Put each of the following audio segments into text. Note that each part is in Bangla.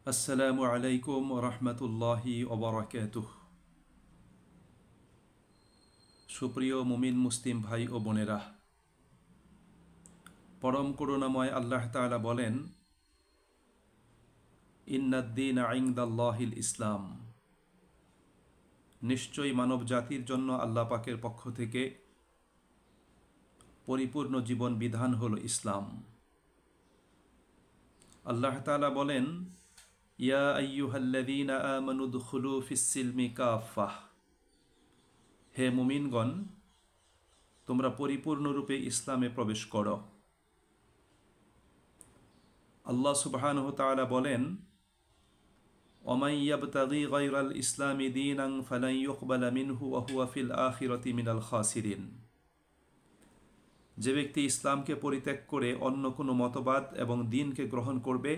আসসালামু আলাইকুম রহমতুল্লাহি ওবরাকাতুহ। সুপ্রিয় মুমিন মুসলিম ভাই ও বোনেরা, পরম করুণাময় আল্লাহ তাআলা বলেন, ইন্নাদ্দীন ইনদাল্লাহিল ইসলাম। নিশ্চয়ই মানব জাতির জন্য আল্লাহ পাকের পক্ষ থেকে পরিপূর্ণ জীবন বিধান হল ইসলাম। আল্লাহ তাআলা বলেন, ইয়া আইয়ুহাল্লাযীনা আমানু দুখুলু ফিস-সিলমি কাফাহ। হে মুমিনগণ, তোমরা পরিপূর্ণরূপে ইসলামে প্রবেশ করো। আল্লাহ সুবহানাহু ওয়া তাআলা বলেন, ওয়ামান ইয়াবতাগি গায়রাল ইসলামি দীনান ফালান ইউকবালা মিনহু ওয়া হুয়া ফিল আখিরাতি মিনাল খাসিরিন। যে ব্যক্তি ইসলামকে পরিত্যাগ করে অন্য কোনো মতবাদ এবং দ্বীনকে গ্রহণ করবে,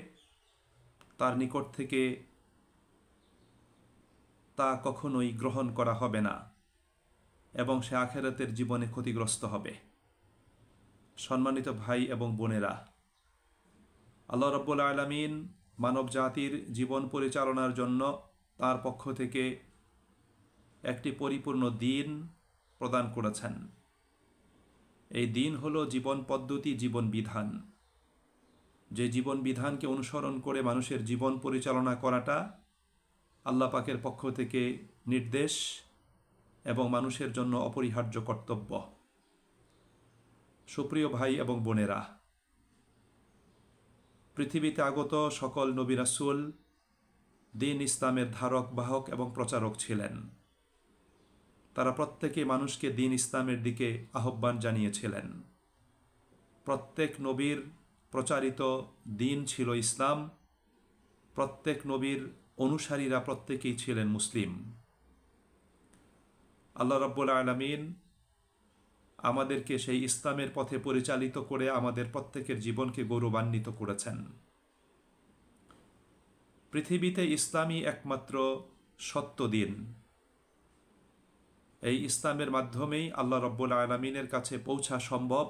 তার নিকট থেকে তা কখনোই গ্রহণ করা হবে না এবং সে আখিরাতের জীবনে ক্ষতিগ্রস্ত হবে। সম্মানিত ভাই এবং বোনেরা, আল্লাহ রাব্বুল আলামিন মানব জাতির জীবন পরিচালনার জন্য তার পক্ষ থেকে একটি পরিপূর্ণ দ্বীন প্রদান করেছেন। এই দ্বীন হলো জীবন পদ্ধতি, জীবন বিধান। যে জীবন বিধানকে অনুসরণ করে মানুষের জীবন পরিচালনা করাটা আল্লাহ পাকের পক্ষ থেকে নির্দেশ এবং মানুষের জন্য অপরিহার্য কর্তব্য। সুপ্রিয় ভাই এবং বোনেরা, পৃথিবীতে আগত সকল নবী রাসূল দ্বীন ইসলামের ধারক বাহক এবং প্রচারক ছিলেন। তারা প্রত্যেকেই মানুষকে দ্বীন ইসলামের দিকে আহ্বান জানিয়েছিলেন। প্রত্যেক নবীর প্রচারিত দ্বীন ছিল ইসলাম। প্রত্যেক নবীর অনুসারীরা প্রত্যেকেই ছিলেন মুসলিম। আল্লাহ রাব্বুল আলামিন আমাদেরকে সেই ইসলামের পথে পরিচালিত করে আমাদের প্রত্যেকের জীবনকে গৌরবান্বিত করেছেন। পৃথিবীতে ইসলামই একমাত্র সত্য দ্বীন। এই ইসলামের মাধ্যমেই আল্লাহ রাব্বুল আলামিনের কাছে পৌঁছা সম্ভব।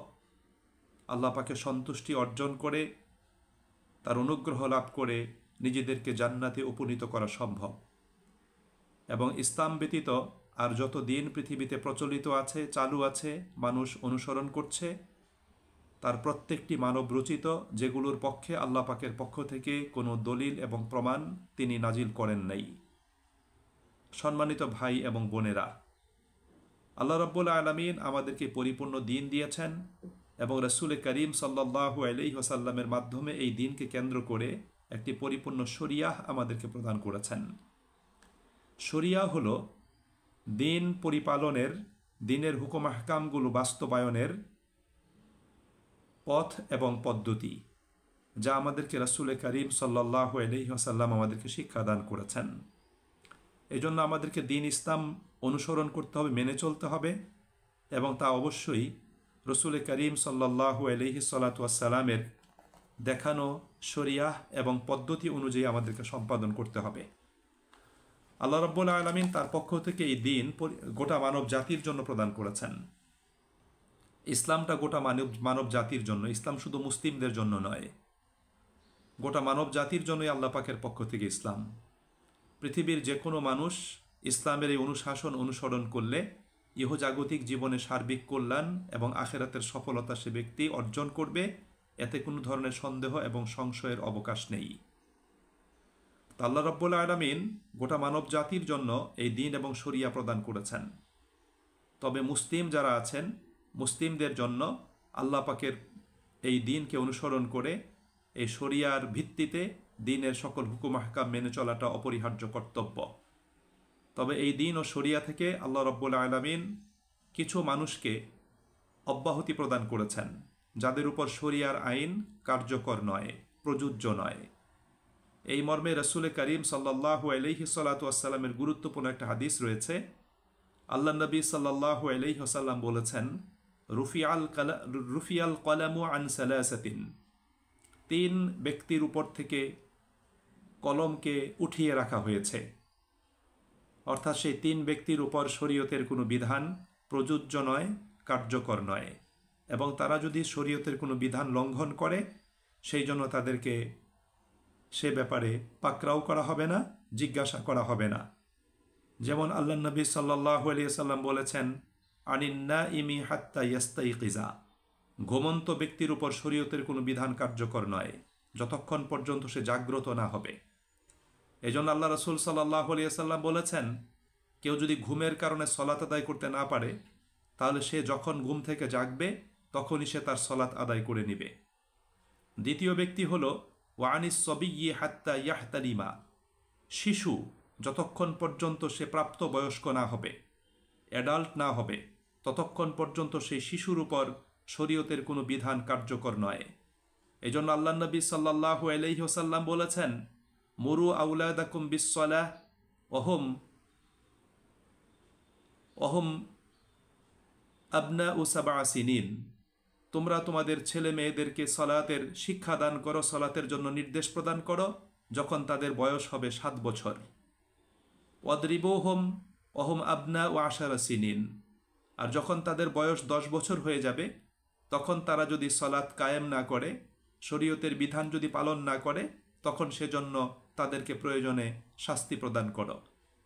আল্লাহ পাকে সন্তুষ্টি অর্জন করে তার অনুগ্রহ লাভ করে নিজেদেরকে জান্নাতে উপনীত করা সম্ভব। এবং ইসলাম ব্যতীত আর যত দিন পৃথিবীতে প্রচলিত আছে, চালু আছে, মানুষ অনুসরণ করছে, তার প্রত্যেকটি মানব রচিত, যেগুলোর পক্ষে আল্লাহ পাকের পক্ষ থেকে কোনো দলিল এবং প্রমাণ তিনি নাজিল করেন নাই। সম্মানিত ভাই এবং বোনেরা, আল্লাহ রাব্বুল আলামিন আমাদেরকে পরিপূর্ণ দ্বীন দিয়েছেন এবং রাসূল করিম সাল্লাল্লাহু আলাইহি ওয়াসাল্লামের মাধ্যমে এই দ্বীনকে কেন্দ্র করে একটি পরিপূর্ণ শরিয়াহ আমাদেরকে প্রদান করেছেন। শরিয়াহ হলো দ্বীন পরিপালনের, দ্বীনের হুকুম আহকামগুলো বাস্তবায়নের পথ এবং পদ্ধতি, যা আমাদেরকে রাসূল করিম সাল্লাল্লাহু আলাইহি ওয়াসাল্লাম আমাদেরকে শিক্ষাদান করেছেন। এই জন্য আমাদেরকে দ্বীন ইসলাম অনুসরণ করতে হবে, মেনে চলতে হবে এবং তা অবশ্যই রাসূল করিম সাল্লাল্লাহু আলাইহি ওয়াসাল্লামের দেখানো শরিয়াহ এবং পদ্ধতি অনুযায়ী আমাদেরকে সম্পাদন করতে হবে। আল্লাহ রাব্বুল আলামিন তার পক্ষ থেকে এই দ্বীন গোটা মানব জাতির জন্য প্রদান করেছেন। ইসলামটা গোটা মানব জাতির জন্য, ইসলাম শুধু মুসলিমদের জন্য নয়, গোটা মানব জাতির জন্যই আল্লাহ পাকের পক্ষ থেকে ইসলাম। পৃথিবীর যে কোনো মানুষ ইসলামের এই অনুশাসন অনুসরণ করলে ইহজাগতিক জীবনে সার্বিক কল্যাণ এবং আখিরাতের সফলতা সে ব্যক্তি অর্জন করবে, এতে কোনো ধরনের সন্দেহ এবং সংশয়ের অবকাশ নেই। আল্লাহ রাব্বুল আলামিন গোটা মানব জাতির জন্য এই দ্বীন এবং শরিয়া প্রদান করেছেন। তবে মুসলিম যারা আছেন, মুসলিমদের জন্য আল্লাহ পাকের এই দ্বীনকে অনুসরণ করে এই শরিয়ার ভিত্তিতে দ্বীনের সকল হুকুম আহকাম মেনে চলাটা অপরিহার্য কর্তব্য। তবে এই দ্বীন ও শরিয়া থেকে আল্লাহ রাব্বুল আলামিন কিছু মানুষকে অব্যাহতি প্রদান করেছেন, যাদের উপর শরিয়ার আইন কার্যকর নয়, প্রযোজ্য নয়। এই মর্মে রাসূল করিম সাল্লাল্লাহু আলাইহি ওয়াসাল্লামের গুরুত্বপূর্ণ একটা হাদিস রয়েছে। আল্লাহ নবী সাল্লাল্লাহু আলাইহি ওয়াসাল্লাম বলেছেন, রুফিয়াল কলামু আন সালাসাতিন। 3 ব্যক্তির উপর থেকে কলমকে উঠিয়ে রাখা হয়েছে। অর্থাৎ সেই 3 ব্যক্তির উপর শরীয়তের কোনো বিধান প্রযোজ্য নয়, কার্যকর নয়, এবং তারা যদি শরীয়তের কোনো বিধান লঙ্ঘন করে সেই জন্য তাদেরকে সে ব্যাপারে পাকড়াও করা হবে না, জিজ্ঞাসা করা হবে না। যেমন আল্লাহ নবী সাল্লাল্লাহু আলাইহি সাল্লাম বলেছেন, আনিন্না ইমি হাত্তা ইয়াস্তাইকিজা, ঘুমন্ত ব্যক্তির উপর শরীয়তের কোনো বিধান কার্যকর নয় যতক্ষণ পর্যন্ত সে জাগ্রত না হবে। এজন্য আল্লাহ রাসূল সাল্লাল্লাহু আলাইহি সাল্লাম বলেছেন, কেউ যদি ঘুমের কারণে সলাত আদায় করতে না পারে, তাহলে সে যখন ঘুম থেকে জাগবে তখনই সে তার সলাত আদায় করে নেবে। দ্বিতীয় ব্যক্তি হল ওয়ানিস সবিয়্যি হাত্তা ইয়াহতালিমা, শিশু যতক্ষণ পর্যন্ত সে প্রাপ্ত বয়স্ক না হবে, অ্যাডাল্ট না হবে, ততক্ষণ পর্যন্ত সেই শিশুর উপর শরীয়তের কোনো বিধান কার্যকর নয়। এজন্য আল্লাহ নবী সাল্লাল্লাহু আলাইহি ওয়াসাল্লাম বলেছেন, মুরু আউলাদাকুম বিসসালাহ অহম আবনাউ সাবআ সিনিন, তোমরা তোমাদের ছেলে মেয়েদেরকে সলাতের শিক্ষা দান করো, সলাতের জন্য নির্দেশ প্রদান করো যখন তাদের বয়স হবে 7 বছর। ওয়াদরিবুহুম অহম আবনাউ আশারা সিনিন, আর যখন তাদের বয়স 10 বছর হয়ে যাবে তখন তারা যদি সলাত কায়েম না করে, শরীয়তের বিধান যদি পালন না করে, তখন সেজন্য তাদেরকে প্রয়োজনে শাস্তি প্রদান করো।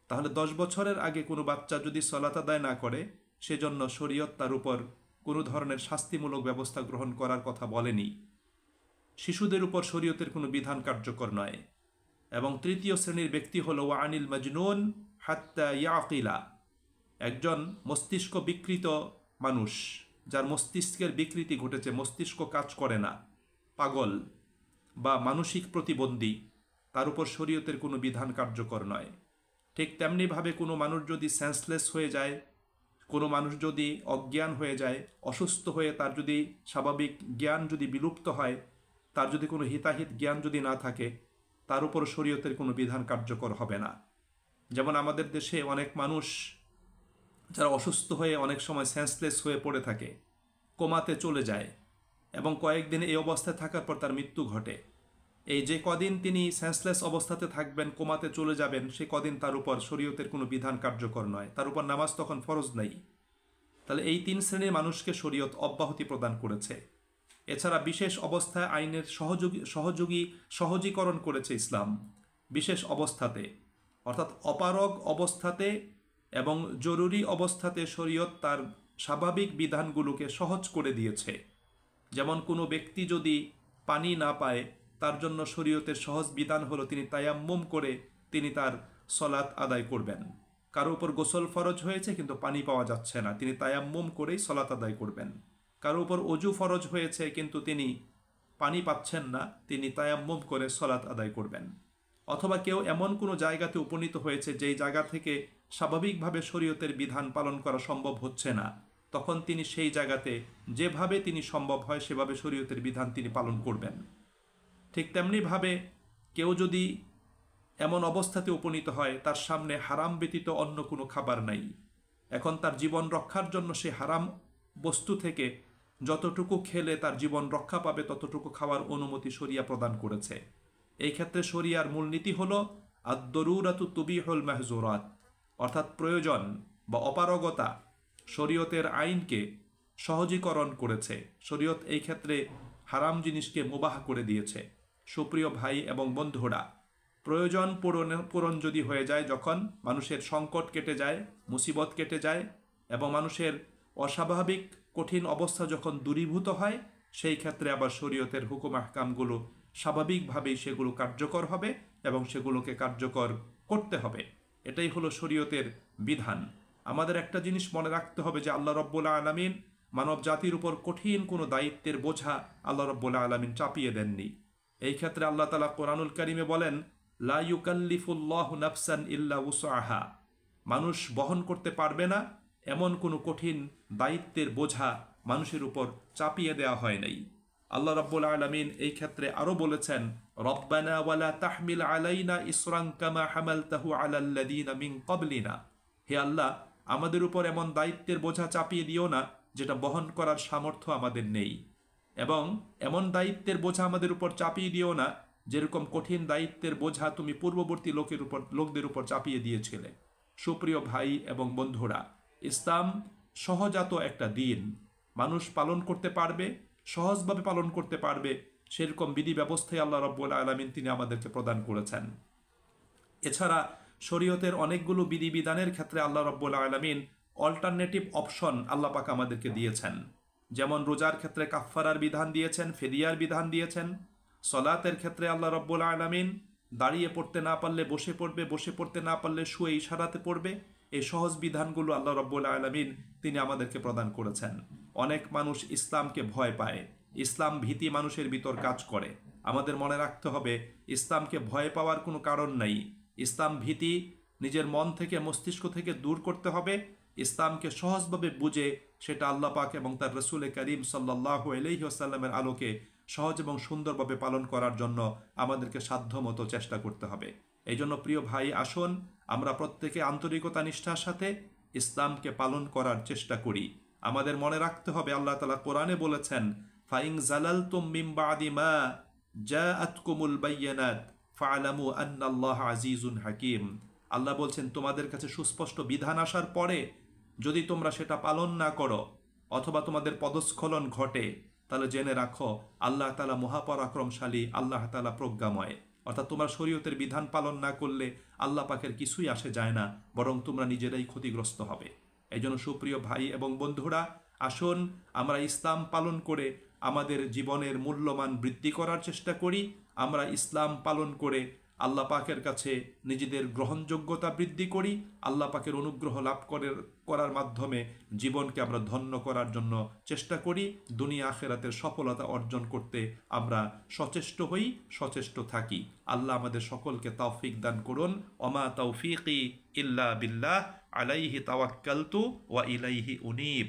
তাহলে 10 বছরের আগে কোনো বাচ্চা যদি সলাত আদায় না করে, সেজন্য শরীয়ত তার উপর কোনো ধরনের শাস্তিমূলক ব্যবস্থা গ্রহণ করার কথা বলেনি। শিশুদের উপর শরীয়তের কোনো বিধান কার্যকর নয়। এবং তৃতীয় শ্রেণীর ব্যক্তি হল ওয়ানিল মাজনুন হাত্তা ইয়াকিলা, একজন মস্তিষ্ক বিকৃত মানুষ, যার মস্তিষ্কের বিকৃতি ঘটেছে, মস্তিষ্ক কাজ করে না, পাগল বা মানসিক প্রতিবন্ধী, তার উপর শরীয়তের কোনো বিধান কার্যকর নয়। ঠিক তেমনিভাবে কোনো মানুষ যদি সেন্সলেস হয়ে যায়, কোনো মানুষ যদি অজ্ঞান হয়ে যায়, অসুস্থ হয়ে তার যদি স্বাভাবিক জ্ঞান যদি বিলুপ্ত হয়, তার যদি কোনো হিতাহিত জ্ঞান যদি না থাকে, তার উপর শরীয়তের কোনো বিধান কার্যকর হবে না। যেমন আমাদের দেশে অনেক মানুষ যারা অসুস্থ হয়ে অনেক সময় সেন্সলেস হয়ে পড়ে থাকে, কোমাতে চলে যায় এবং কয়েকদিন এই অবস্থায় থাকার পর তার মৃত্যু ঘটে। এই যে কদিন তিনি সেন্সলেস অবস্থাতে থাকবেন, কোমাতে চলে যাবেন, সে কদিন তার উপর শরীয়তের কোনো বিধান কার্যকর নয়, তার উপর নামাজ তখন ফরজ নাই। তাহলে এই 3 শ্রেণীর মানুষকে শরীয়ত অব্যাহতি প্রদান করেছে। এছাড়া বিশেষ অবস্থায় আইনের সহজীকরণ করেছে ইসলাম। বিশেষ অবস্থাতে অর্থাৎ অপারগ অবস্থাতে এবং জরুরি অবস্থাতে শরীয়ত তার স্বাভাবিক বিধানগুলোকে সহজ করে দিয়েছে। যেমন কোনো ব্যক্তি যদি পানি না পায়, তার জন্য শরীয়তের সহজ বিধান হলো তিনি তায়াম্মুম করে তিনি তার সলাত আদায় করবেন। কারো উপর গোসল ফরজ হয়েছে কিন্তু পানি পাওয়া যাচ্ছে না, তিনি তায়াম্মুম করেই সলাত আদায় করবেন। কারো উপর অজু ফরজ হয়েছে কিন্তু তিনি পানি পাচ্ছেন না, তিনি তায়াম্মুম করে সলাত আদায় করবেন। অথবা কেউ এমন কোনো জায়গাতে উপনীত হয়েছে যেই জায়গা থেকে স্বাভাবিকভাবে শরীয়তের বিধান পালন করা সম্ভব হচ্ছে না, তখন তিনি সেই জায়গাতে যেভাবে তিনি সম্ভব হয় সেভাবে শরীয়তের বিধান তিনি পালন করবেন। ঠিক তেমনিভাবে কেউ যদি এমন অবস্থাতে উপনীত হয় তার সামনে হারাম ব্যতীত অন্য কোনো খাবার নাই, এখন তার জীবন রক্ষার জন্য সে হারাম বস্তু থেকে যতটুকু খেলে তার জীবন রক্ষা পাবে ততটুকু খাওয়ার অনুমতি শরিয়া প্রদান করেছে। এই ক্ষেত্রে শরিয়ার মূলনীতি হল আদ-দরুরাতু তুবিহুল মাহজুরাত, অর্থাৎ প্রয়োজন বা অপারগতা শরীয়তের আইনকে সহজীকরণ করেছে। শরীয়ত এই ক্ষেত্রে হারাম জিনিসকে মুবাহ করে দিয়েছে। সুপ্রিয় ভাই এবং বন্ধুরা, প্রয়োজন পূরণ যদি হয়ে যায়, যখন মানুষের সংকট কেটে যায়, মুসিবত কেটে যায় এবং মানুষের অস্বাভাবিক কঠিন অবস্থা যখন দূরীভূত হয়, সেই ক্ষেত্রে আবার শরীয়তের হুকুম আহকামগুলো স্বাভাবিকভাবেই সেগুলো কার্যকর হবে এবং সেগুলোকে কার্যকর করতে হবে। এটাই হলো শরীয়তের বিধান। আমাদের একটা জিনিস মনে রাখতে হবে যে আল্লাহ রাব্বুল আলামিন মানব জাতির উপর কঠিন কোনো দায়িত্বের বোঝা আল্লাহ রাব্বুল আলামিন চাপিয়ে দেননি। এই ক্ষেত্রে আল্লাহ তাআলা কোরআনুল কারীমে বলেন, লা ইউকাল্লিফুল্লাহু নাফসান ইল্লা উসআহা, মানুষ বহন করতে পারবে না এমন কোনো কঠিন দায়িত্বের বোঝা মানুষের উপর চাপিয়ে দেওয়া হয় নাই। আল্লাহ রাব্বুল আলামিন এই ক্ষেত্রে আরো বলেছেন, রব্বানা ওয়ালা তাহমিল আলাইনা ইসরান কামা হামালতাহু আলাল্লাযীনা মিন ক্বাবলিনা, হে আল্লাহ আমাদের উপর এমন দায়িত্বের বোঝা চাপিয়ে দিও না যেটা বহন করার সামর্থ্য আমাদের নেই, এবং এমন দায়িত্বের বোঝা আমাদের উপর চাপিয়ে দিও না যেরকম কঠিন দায়িত্বের বোঝা তুমি পূর্ববর্তী লোকদের উপর চাপিয়ে দিয়েছিলে। সুপ্রিয় ভাই এবং বন্ধুরা, ইসলাম সহজাত একটা দিন, মানুষ পালন করতে পারবে, সহজভাবে পালন করতে পারবে সেরকম বিধি ব্যবস্থাই আল্লাহ রাব্বুল আলামিন তিনি আমাদেরকে প্রদান করেছেন। এছাড়া শরীয়তের অনেকগুলো বিধিবিধানের ক্ষেত্রে আল্লাহ রাব্বুল আলামিন অল্টারনেটিভ অপশন আল্লাহ পাক আমাদেরকে দিয়েছেন। যেমন রোজার ক্ষেত্রে কাফফারার বিধান দিয়েছেন, ফিদিয়ার বিধান দিয়েছেন। সলাতের ক্ষেত্রে আল্লাহ রাব্বুল আলামিন দাঁড়িয়ে পড়তে না পারলে বসে পড়বে, বসে পড়তে না পারলে শুয়ে ইশারাতে পড়বে। এই সহজ বিধানগুলো আল্লাহ রাব্বুল আলামিন তিনি আমাদেরকে প্রদান করেছেন। অনেক মানুষ ইসলামকে ভয় পায়, ইসলাম ভীতি মানুষের ভিতর কাজ করে। আমাদের মনে রাখতে হবে ইসলামকে ভয় পাওয়ার কোনো কারণ নাই। ইসলাম ভীতি নিজের মন থেকে, মস্তিষ্ক থেকে দূর করতে হবে। ইসলামকে সহজভাবে বুঝে সেটা আল্লাহ পাক এবং তার রসুল করিম সাল্লাল্লাহু আলাইহি ওয়াসাল্লামের আলোকে সহজ এবং সুন্দরভাবে পালন করার জন্য আমাদেরকে সাধ্যমতো চেষ্টা করতে হবে। এই জন্য প্রিয় ভাই, আসুন আমরা প্রত্যেকে আন্তরিকতা নিষ্ঠার সাথে ইসলামকে পালন করার চেষ্টা করি। আমাদের মনে রাখতে হবে আল্লাহ তাআলা কোরআনে বলেছেন, ফাইং জালালতুম মিন বাদি মা জাআতকুমুল বাইয়িনাত ফা'লামু আন্নাল্লাহা আজিজুন হাকিম। আল্লাহ বলছেন, তোমাদের কাছে সুস্পষ্ট বিধান আসার পরে যদি তোমরা সেটা পালন না করো অথবা তোমাদের পদস্খলন ঘটে, তাহলে জেনে রাখো আল্লাহ তাআলা মহাপরাক্রমশালী, আল্লাহ তাআলা প্রজ্ঞাময়। অর্থাৎ তোমার শরীয়তের বিধান পালন না করলে আল্লাহ পাকের কিছুই আসে যায় না, বরং তোমরা নিজেরাই ক্ষতিগ্রস্ত হবে। এই জন্য সুপ্রিয় ভাই এবং বন্ধুরা, আসুন আমরা ইসলাম পালন করে আমাদের জীবনের মূল্যমান বৃদ্ধি করার চেষ্টা করি। আমরা ইসলাম পালন করে আল্লাহ পাকের কাছে নিজেদের গ্রহণযোগ্যতা বৃদ্ধি করি। আল্লাহ পাকের অনুগ্রহ লাভ করার মাধ্যমে জীবনকে আমরা ধন্য করার জন্য চেষ্টা করি। দুনিয়া আখিরাতের সফলতা অর্জন করতে আমরা সচেষ্ট হই, সচেষ্ট থাকি। আল্লাহ আমাদের সকলকে তৌফিক দান করুন। ওমা তৌফিকি ইল্লা বিল্লাহ, আলাইহি তাওয়াক্কালতু ওয়া ইলাইহি উনীব।